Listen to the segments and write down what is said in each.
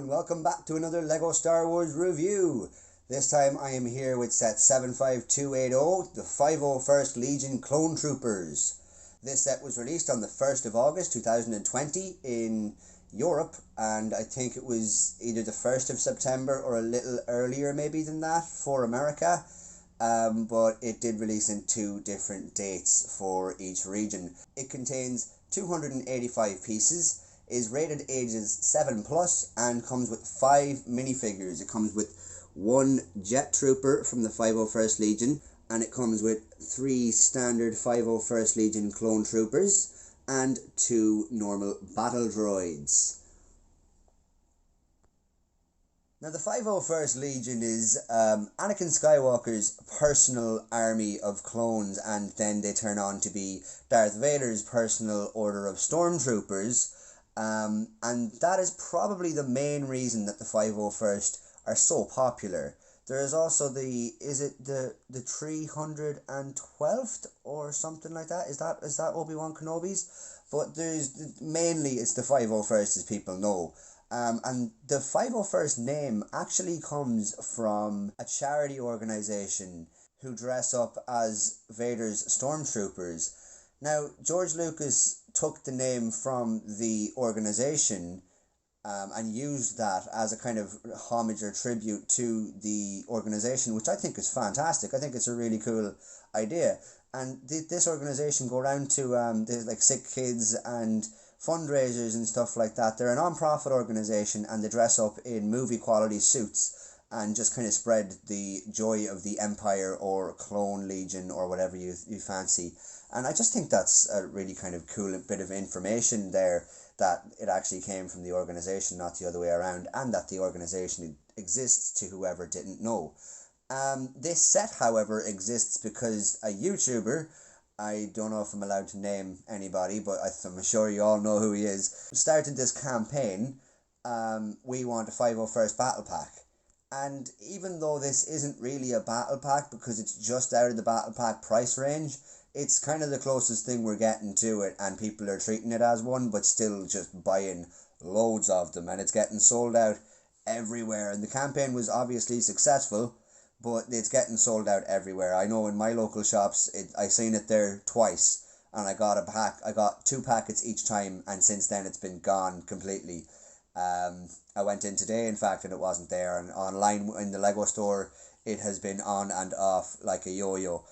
and welcome back to another LEGO Star Wars review. This time I am here with set 75280, the 501st Legion Clone Troopers. This set was released on the 1st of August 2020 in Europe, and I think it was either the 1st of September or a little earlier maybe than that for America. But it did release in two different dates for each region. It contains 285 pieces, is rated ages 7+, and comes with 5 minifigures. It comes with 1 jet trooper from the 501st Legion, and it comes with 3 standard 501st Legion clone troopers and 2 normal battle droids. Now, the 501st Legion is Anakin Skywalker's personal army of clones, and then they turn on to be Darth Vader's personal order of stormtroopers. And that is probably the main reason that the 501st are so popular. There is also the 312th or something like that? Is that Obi-Wan Kenobi's? But mainly it's the 501st, as people know. And the 501st name actually comes from a charity organization who dress up as Vader's stormtroopers. Now, George Lucas took the name from the organization and used that as a kind of homage or tribute to the organization, which I think is fantastic. I think it's a really cool idea. And this organization go around to there's like sick kids and fundraisers and stuff like that. They're a non-profit organization, and they dress up in movie quality suits and just kind of spread the joy of the Empire or Clone Legion or whatever you fancy. And I just think that's a really kind of cool bit of information there, that it actually came from the organization, not the other way around, and that the organization exists, to whoever didn't know. This set, however, exists because a YouTuber, I don't know if I'm allowed to name anybody, but I'm sure you all know who he is, started this campaign, We Want a 501st Battle Pack. And even though this isn't really a battle pack because it's just out of the battle pack price range, it's kind of the closest thing we're getting to it, and people are treating it as one, but still just buying loads of them, and it's getting sold out everywhere. And the campaign was obviously successful, but it's getting sold out everywhere. I know in my local shops, I seen it there twice, and I got a pack. I got 2 packets each time, and since then it's been gone completely. I went in today, in fact, and it wasn't there. And online in the Lego store, it has been on and off like a yo-yo.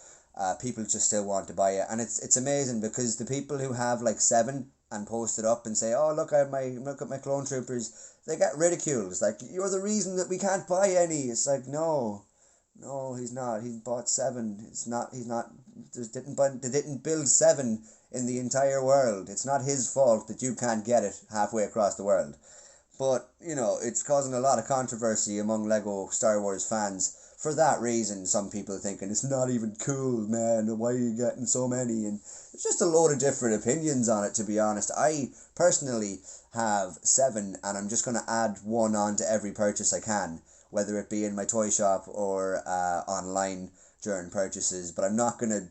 People just still want to buy it, and it's amazing because the people who have like 7 and post it up and say, "Oh, look at my clone troopers," they get ridiculed. It's like, you're the reason that we can't buy any. It's like, no, he's not. He bought 7. He's not. They didn't build 7 in the entire world. It's not his fault that you can't get it halfway across the world. But it's causing a lot of controversy among Lego Star Wars fans. For that reason, some people thinking it's not even cool, man, why are you getting so many? And it's just a load of different opinions on it, to be honest. I personally have 7, and I'm just going to add 1 on to every purchase I can, whether it be in my toy shop or online during purchases. But I'm not going to,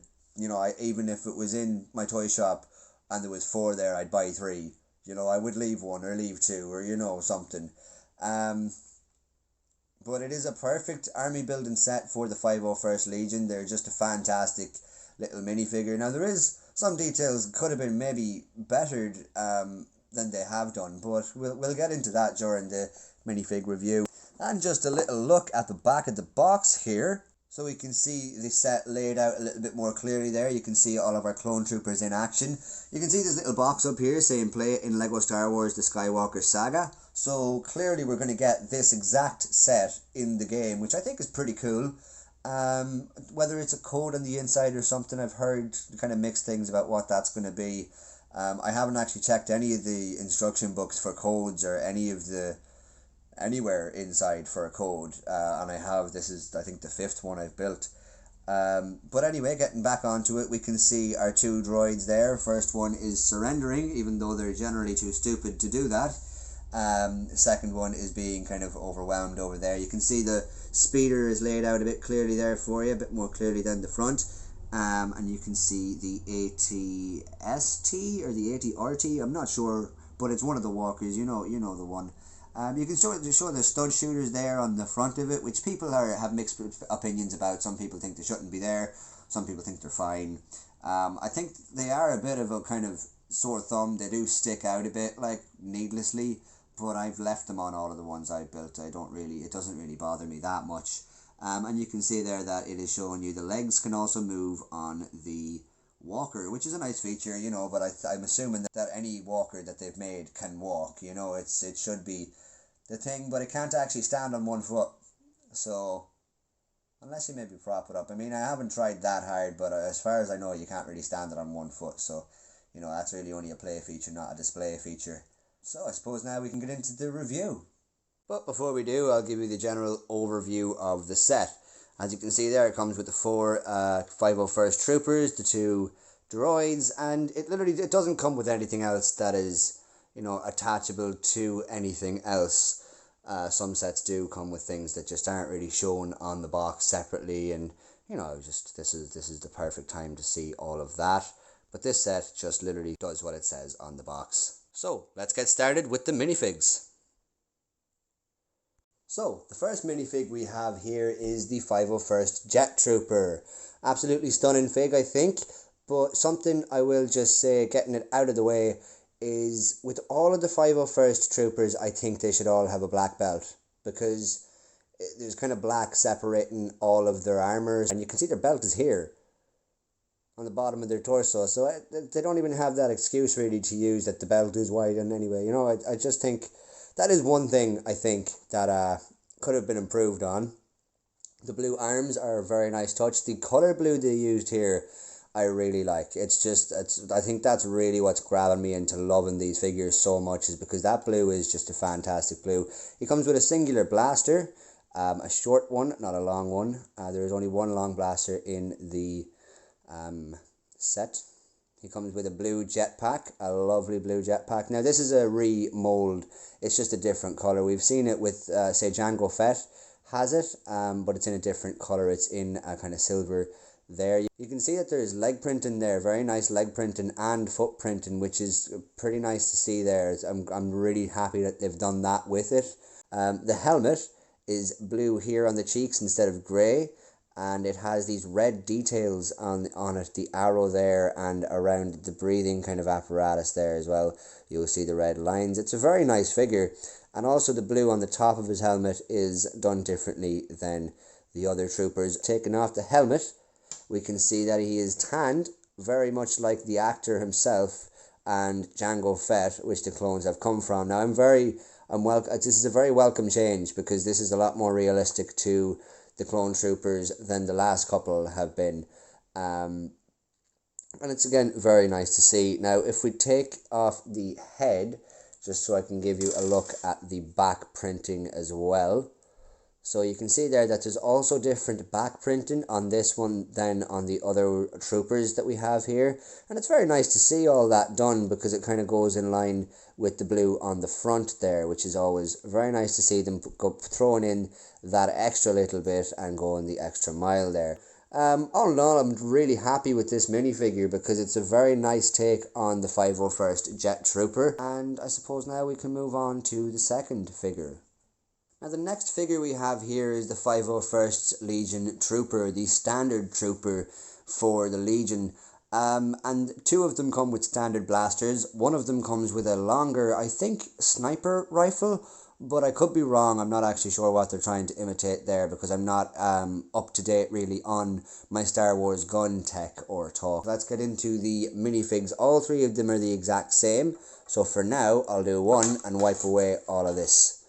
even if it was in my toy shop and there was 4 there, I'd buy 3. I would leave 1 or leave 2 or, something. But it is a perfect army building set for the 501st Legion. They're just a fantastic little minifigure. Now, there is some details could have been maybe bettered than they have done, but we'll get into that during the minifig review. And just a little look at the back of the box here. So we can see the set laid out a little bit more clearly there. You can see all of our clone troopers in action. You can see this little box up here saying play in LEGO Star Wars The Skywalker Saga. So clearly we're going to get this exact set in the game, which I think is pretty cool. Whether it's a code on the inside or something, I've heard kind of mixed things about what that's going to be. I haven't actually checked any of the instruction books for codes or anywhere inside for a code, and this is I think the 5th one I've built. But anyway, getting back onto it, we can see our 2 droids there. First one is surrendering, even though they're generally too stupid to do that. The second one is being kind of overwhelmed over there. You can see the speeder is laid out a bit clearly there for you, a bit more clearly than the front. And you can see the ATST or the ATRT, I'm not sure, but it's one of the walkers, you know the one. You can show the stud shooters there on the front of it, which people have mixed opinions about. Some people think they shouldn't be there. Some people think they're fine. I think they are a bit of a kind of sore thumb. They do stick out a bit, like, needlessly, but I've left them on all of the ones I built. It doesn't really bother me that much. And you can see there that it is showing you the legs can also move on the walker, which is a nice feature, but I'm assuming that any walker that they've made can walk, it should be the thing, but it can't actually stand on one foot, so unless you maybe prop it up. I mean, I haven't tried that hard, but as far as I know, you can't really stand it on one foot, so that's really only a play feature, not a display feature. So I suppose now we can get into the review. But before we do, I'll give you the general overview of the set. As you can see there, it comes with the 4 501st Troopers, the 2 droids, and it doesn't come with anything else that is, attachable to anything else. Some sets do come with things that just aren't really shown on the box separately, and this is the perfect time to see all of that. But this set just literally does what it says on the box. So let's get started with the minifigs. So the first minifig we have here is the 501st Jet Trooper. Absolutely stunning fig, I think. But something I will just say, getting it out of the way, is with all of the 501st Troopers, I think they should all have a black belt, because there's kind of black separating all of their armors, and you can see their belt is here on the bottom of their torso, so they don't even have that excuse really to use that the belt is wide. And anyway, I just think that is one thing I think that could have been improved on. The blue arms are a very nice touch. The colour blue they used here, I really like. I think that's really what's grabbing me into loving these figures so much, is because that blue is just a fantastic blue. He comes with a singular blaster, a short one, not a long one. There is only one long blaster in the set. He comes with a blue jetpack, a lovely blue jetpack. Now this is a remold, it's just a different colour. We've seen it with, say, Jango Fett has it, but it's in a different colour. It's in a kind of silver there. You can see that there's leg printing there, very nice leg printing and foot printing, which is pretty nice to see there. I'm really happy that they've done that with it. The helmet is blue here on the cheeks instead of grey, and it has these red details on it, the arrow there and around the breathing kind of apparatus there as well. You'll see the red lines. It's a very nice figure, and also the blue on the top of his helmet is done differently than the other troopers. Taking off the helmet, we can see that he is tanned, very much like the actor himself and Jango Fett, which the clones have come from. Now this is a very welcome change, because this is a lot more realistic to the clone troopers than the last couple have been, and it's again very nice to see. Now if we take off the head, just so I can give you a look at the back printing as well, so you can see there that there's also different back printing on this one than on the other troopers that we have here, and it's very nice to see all that done, because it kind of goes in line with the blue on the front there, which is always very nice to see them throwing in that extra little bit and going the extra mile there. All in all, I'm really happy with this minifigure, because it's a very nice take on the 501st Jet Trooper. And I suppose now we can move on to the second figure. Now the next figure we have here is the 501st Legion Trooper, the standard trooper for the Legion. And 2 of them come with standard blasters. One of them comes with a longer, I think, sniper rifle, but I could be wrong. I'm not actually sure what they're trying to imitate there, because I'm not up to date really on my Star Wars gun tech or talk. Let's get into the minifigs. All 3 of them are the exact same, so for now I'll do one and wipe away all of this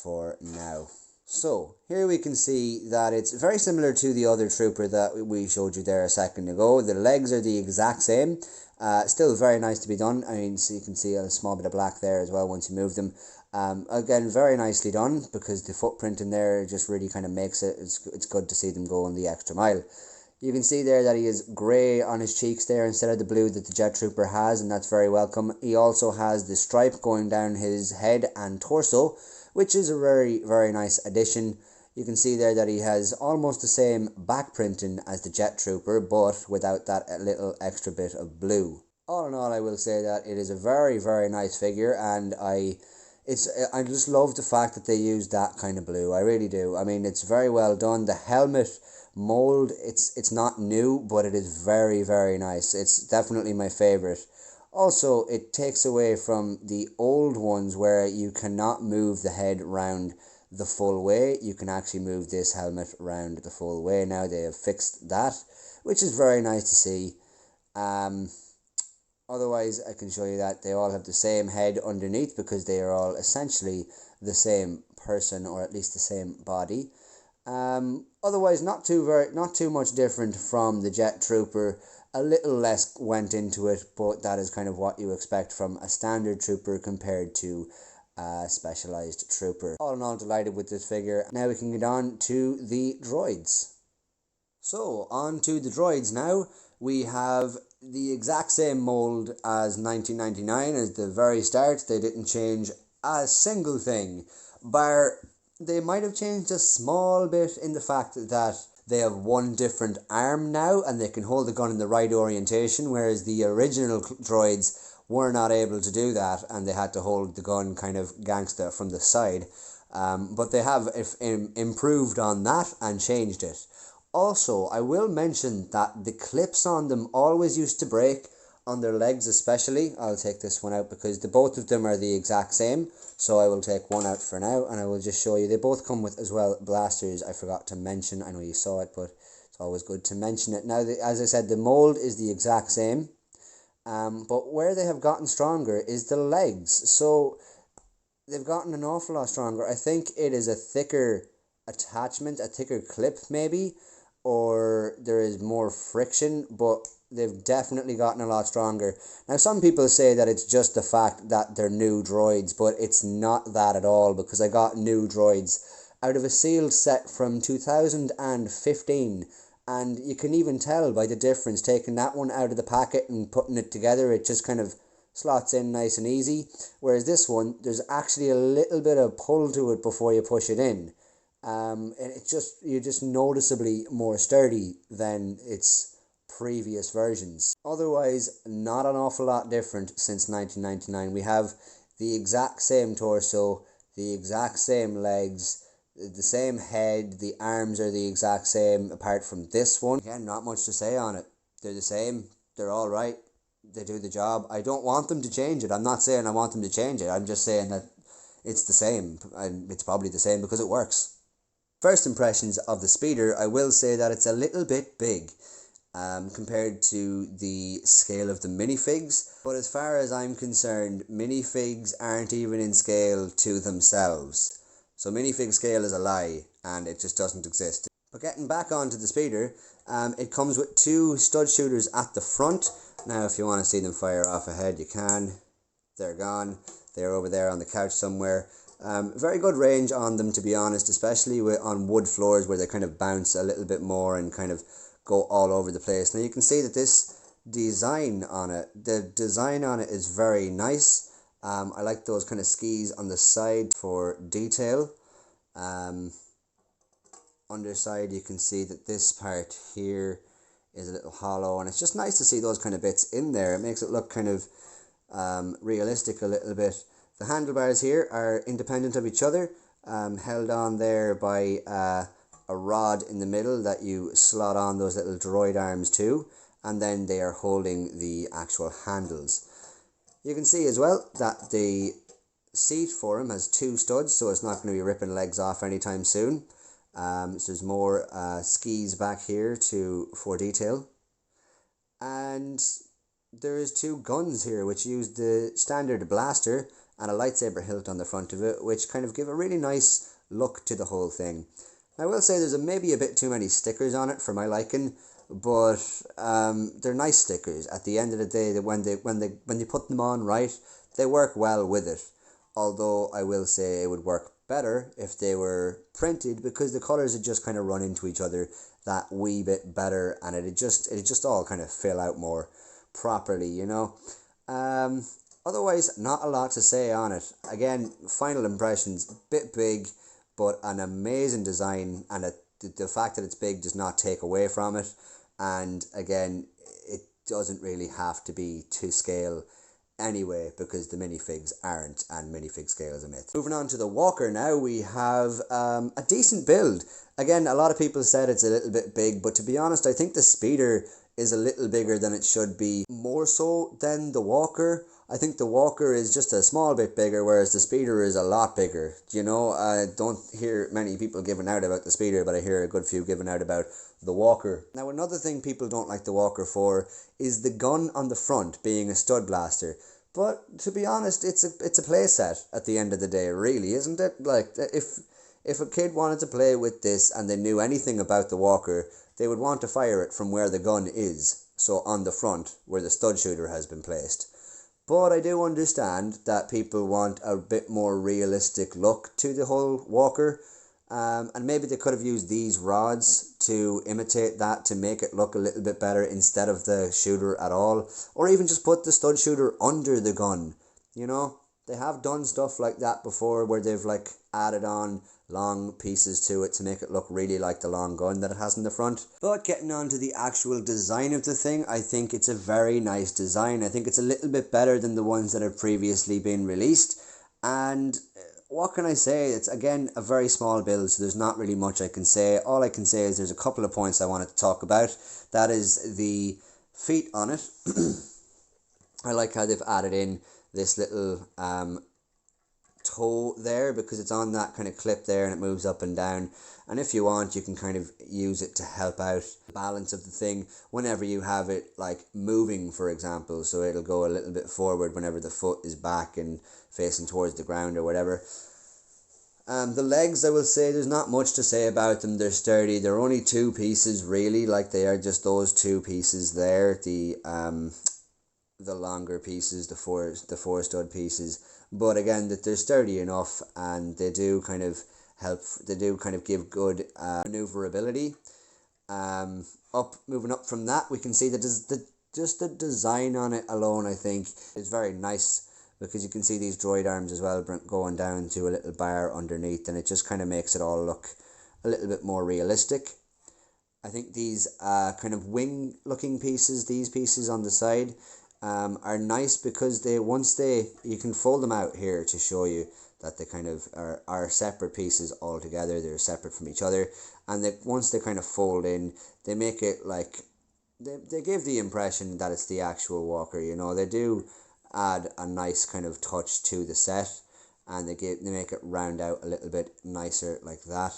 for now. So here we can see that it's very similar to the other trooper that we showed you there a second ago. The legs are the exact same. Still very nice to be done. I mean, so you can see a small bit of black there as well once you move them. Again, very nicely done, because the footprint in there just really kind of makes it. It's good to see them go on the extra mile. You can see there that he is grey on his cheeks there instead of the blue that the Jet Trooper has, and that's very welcome. He also has the stripe going down his head and torso, which is a very, very nice addition. You can see there that he has almost the same back printing as the Jet Trooper, but without that little extra bit of blue. All in all, I will say that it is a very, very nice figure, and I just love the fact that they use that kind of blue. I really do. I mean, it's very well done. The helmet mold, it's not new, but it is very, very nice. It's definitely my favorite. Also, it takes away from the old ones where you cannot move the head round the full way. You can actually move this helmet around the full way. Now they have fixed that, which is very nice to see. Um, Otherwise, I can show you that they all have the same head underneath because they are all essentially the same person, or at least the same body. Otherwise, not too much different from the Jet Trooper. A little less went into it, but that is kind of what you expect from a standard trooper compared to a specialized trooper. All in all, delighted with this figure. Now we can get on to the droids. So, on to the droids now. We have the exact same mold as 1999 as the very start. They didn't change a single thing, bar they might have changed a small bit in the fact that they have one different arm now and they can hold the gun in the right orientation, whereas the original droids were not able to do that and they had to hold the gun kind of gangsta from the side. But they have improved on that and changed it. Also, I will mention that the clips on them always used to break, on their legs especially. I'll take this one out because both of them are the exact same. So I will take one out for now and I will just show you. They both come with as well blasters. I forgot to mention. I know you saw it, but it's always good to mention it. Now, as I said, the mold is the exact same. But where they have gotten stronger is the legs. So they've gotten an awful lot stronger. I think it is a thicker attachment, a thicker clip maybe, or there is more friction, but they've definitely gotten a lot stronger. Now, some people say that it's just the fact that they're new droids, but it's not that at all, because I got new droids out of a sealed set from 2015, and you can even tell by the difference, taking that one out of the packet and putting it together, it just kind of slots in nice and easy, whereas this one, there's actually a little bit of pull to it before you push it in. And you're just noticeably more sturdy than its previous versions. Otherwise, not an awful lot different since 1999. We have the exact same torso, the exact same legs, the same head, the arms are the exact same apart from this one. Again, not much to say on it. They're the same, they're all right, they do the job. I don't want them to change it. I'm not saying I want them to change it. I'm just saying that it's the same, and it's probably the same because it works. First impressions of the speeder, I will say that it's a little bit big compared to the scale of the minifigs. But as far as I'm concerned, minifigs aren't even in scale to themselves. So minifig scale is a lie and it just doesn't exist. But getting back onto the speeder, it comes with two stud shooters at the front. Now if you want to see them fire off ahead, you can. They're gone. They're over there on the couch somewhere. Very good range on them, to be honest, especially on wood floors where they kind of bounce a little bit more and kind of go all over the place. Now you can see that the design on it is very nice. I like those kind of skis on the side for detail. Underside you can see that this part here is a little hollow, and it's just nice to see those kind of bits in there. It makes it look kind of realistic a little bit. The handlebars here are independent of each other, held on there by a rod in the middle that you slot on those little droid arms to, and then they are holding the actual handles. You can see as well that the seat for him has two studs, so it's not going to be ripping legs off anytime soon. So there's more skis back here for detail. And there is two guns here which use the standard blaster and a lightsaber hilt on the front of it, which kind of give a really nice look to the whole thing. I will say there's maybe a bit too many stickers on it for my liking, but they're nice stickers. At the end of the day, when you put them on right, they work well with it. Although I will say it would work better if they were printed, because the colours would just kind of run into each other that wee bit better, and it'd just all kind of fill out more properly, you know. Otherwise, not a lot to say on it. Again, final impressions, bit big, but an amazing design, and the fact that it's big does not take away from it. And again, it doesn't really have to be to scale. anyway, because the minifigs aren't, and minifig scale is a myth. Moving on to the walker now, we have a decent build. Again, a lot of people said it's a little bit big, but to be honest, I think the speeder is a little bigger than it should be, more so than the walker. I think the walker is just a small bit bigger, whereas the speeder is a lot bigger. You know, I don't hear many people giving out about the speeder, but I hear a good few giving out about the walker. Now, another thing people don't like the walker for is the gun on the front being a stud blaster. But to be honest, it's a play set at the end of the day, really, isn't it? Like, if a kid wanted to play with this and they knew anything about the walker, they would want to fire it from where the gun is, so on the front, where the stud shooter has been placed. But I do understand that people want a bit more realistic look to the whole walker, and maybe they could have used these rods to imitate that, to make it look a little bit better instead of the shooter at all, or even just put the stud shooter under the gun. You know, they have done stuff like that before, where they've like added on long pieces to it to make it look really like the long gun that it has in the front. But getting on to the actual design of the thing, I think it's a very nice design. I think it's a little bit better than the ones that have previously been released, and what can I say? It's, again, a very small build, so there's not really much I can say. All I can say is there's a couple of points I wanted to talk about. That is the feet on it. I like how they've added in this little toe there, because it's on that kind of clip there and it moves up and down, and if you want, you can kind of use it to help out the balance of the thing whenever you have it like moving, for example, so it'll go a little bit forward whenever the foot is back and facing towards the ground or whatever. The legs, I will say, there's not much to say about them. They're sturdy. They're only two pieces, really. Like, they are just those two pieces there. The longer pieces, the four stud pieces. But again, that they're sturdy enough, and they do kind of help. They do kind of give good maneuverability. Moving up from that, we can see that just the design on it alone, I think, is very nice, because you can see these droid arms as well going down to a little bar underneath, and it just kind of makes it all look a little bit more realistic. I think these kind of wing looking pieces, these pieces on the side, are nice, because you can fold them out here to show you that they kind of are separate pieces altogether. They're separate from each other, and once they kind of fold in, they make it like they give the impression that it's the actual walker. You know, they do add a nice kind of touch to the set, and they make it round out a little bit nicer like that.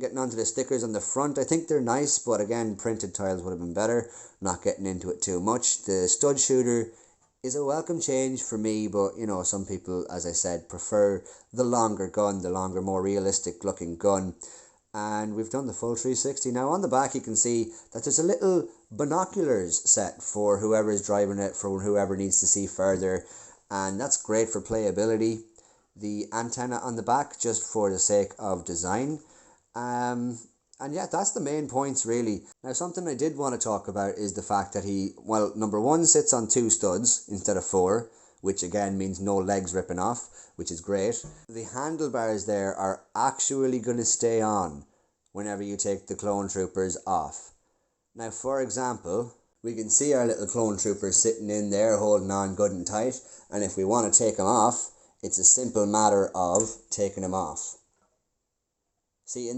Getting onto the stickers on the front, I think they're nice, but again, printed tiles would have been better. Not getting into it too much. The stud shooter is a welcome change for me, but you know, some people, as I said, prefer the longer gun, the longer, more realistic looking gun. And we've done the full 360. Now on the back, you can see that there's a little binoculars set for whoever is driving it, for whoever needs to see further, and that's great for playability. The antenna on the back, just for the sake of design. And yeah, that's the main points, really. Now, something I did want to talk about is the fact that number one, sits on 2 studs instead of 4, which again means no legs ripping off, which is great. The handlebars there are actually going to stay on whenever you take the clone troopers off. Now, for example, we can see our little clone trooper sitting in there holding on good and tight, and if we want to take him off, it's a simple matter of taking him off. See,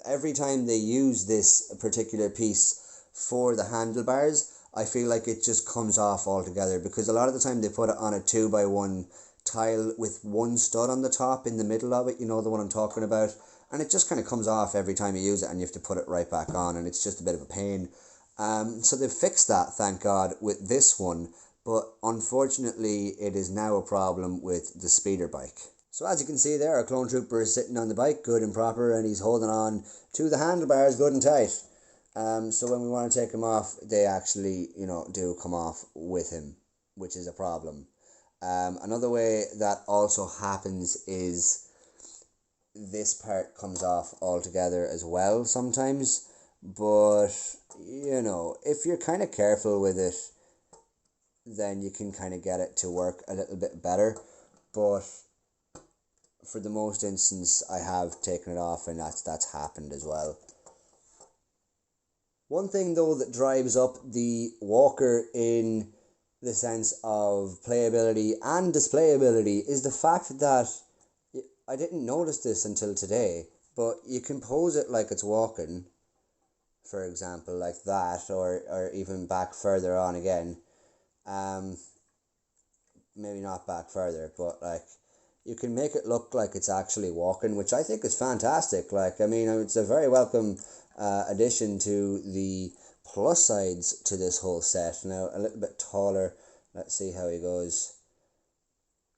every time they use this particular piece for the handlebars, I feel like it just comes off altogether, because a lot of the time they put it on a 2x1 tile with one stud on the top in the middle of it, you know, the one I'm talking about, and it just kind of comes off every time you use it, and you have to put it right back on, and it's just a bit of a pain. So they've fixed that, thank God, with this one, but unfortunately it is now a problem with the speeder bike. So as you can see there, our clone trooper is sitting on the bike good and proper, and he's holding on to the handlebars good and tight. So when we want to take him off, they actually, do come off with him, which is a problem. Another way that also happens is this part comes off altogether as well sometimes, but if you're kind of careful with it, then you can kind of get it to work a little bit better. But for the most instance, I have taken it off, and that's happened as well. One thing though that drives up the walker in the sense of playability and displayability is the fact that I didn't notice this until today, but you can pose it like it's walking, for example, like that, or even back further on again. Um, Maybe not back further, but like you can make it look like it's actually walking, which I think is fantastic. Like, I mean, it's a very welcome addition to the plus sides to this whole set. Now, a little bit taller. Let's see how he goes.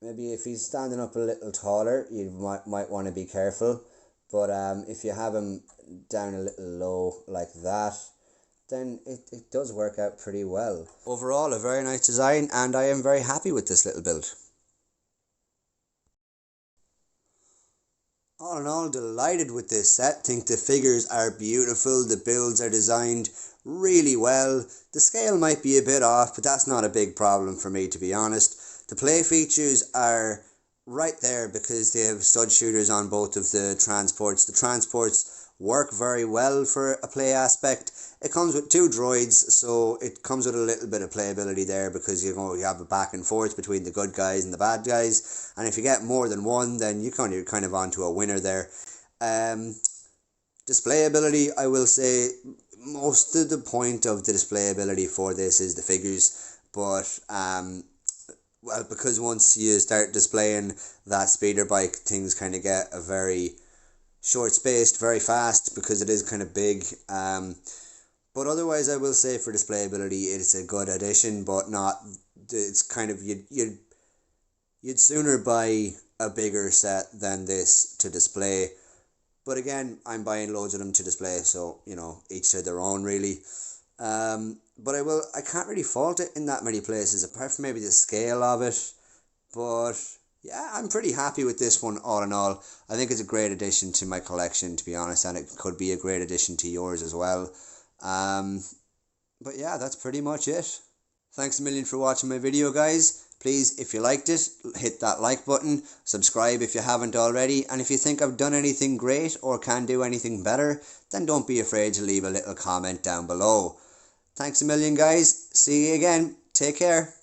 Maybe if he's standing up a little taller, you might want to be careful. But if you have him down a little low like that, then it does work out pretty well. Overall, a very nice design, and I am very happy with this little build. All in all, delighted with this set. Think the figures are beautiful, the builds are designed really well. The scale might be a bit off, but that's not a big problem for me, to be honest. The play features are right there because they have stud shooters on both of the transports. The transports work very well for a play aspect. It comes with two droids, so it comes with a little bit of playability there because you have a back and forth between the good guys and the bad guys, and if you get more than one, then you're kind of onto a winner there. Displayability, I will say most of the point of the displayability for this is the figures, but well, because once you start displaying that speeder bike, things kind of get a very short spaced, very fast, because it is kind of big. But otherwise, I will say for displayability, it's a good addition, but not. It's kind of you'd sooner buy a bigger set than this to display. But again, I'm buying loads of them to display, so each to their own really. But I can't really fault it in that many places, apart from maybe the scale of it. But yeah, I'm pretty happy with this one all in all. I think it's a great addition to my collection, to be honest, and it could be a great addition to yours as well. But yeah, that's pretty much it. Thanks a million for watching my video, guys. Please, if you liked it, hit that like button, subscribe if you haven't already, and if you think I've done anything great or can do anything better, then don't be afraid to leave a little comment down below. Thanks a million, guys. See you again. Take care.